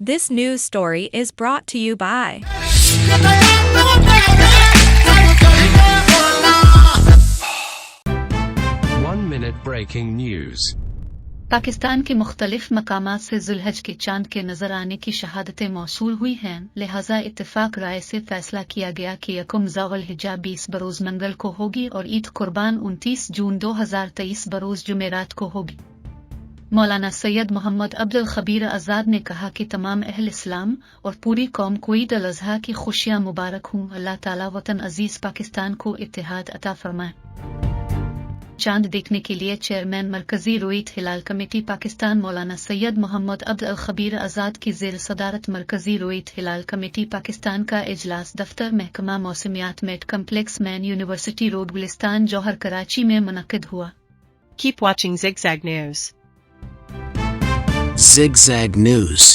This news story is brought to you by 1-minute breaking news. Pakistan के मुख्तलिफ मकामात से ज़ुल्हज के चांद के नजर आने की शहादतें मौसूल हुई हैं, लिहाजा इत्तेफाक राय से फैसला किया गया कि यकम ज़ुल हिज्जा 20 बरोज़ मंगल को होगी और ईद कुर्बान 29 जून 2023 बरोज़ जुमेरात को होगी। मौलाना सैयद मोहम्मद अब्दुल खबीर आज़ाद ने कहा कि तमाम अहल इस्लाम और पूरी कौम को ईद अल-अज़हा की खुशियाँ मुबारक हों। अल्लाह ताला वतन अजीज़ पाकिस्तान को इत्तेहाद अता फरमाए। चांद देखने के लिए चेयरमैन मरकजी रुएत-ए-हिलाल कमेटी पाकिस्तान मौलाना सैयद मोहम्मद अब्दुल खबीर आज़ाद की ज़ेर सदारत मरकजी रुएत-ए-हिलाल कमेटी पाकिस्तान का इजलास दफ्तर महकमा मौसमियात met complex main university road Gulistan Jauhar Karachi में मुनक्किद हुआ। Keep watching Zigzag News. Zigzag News.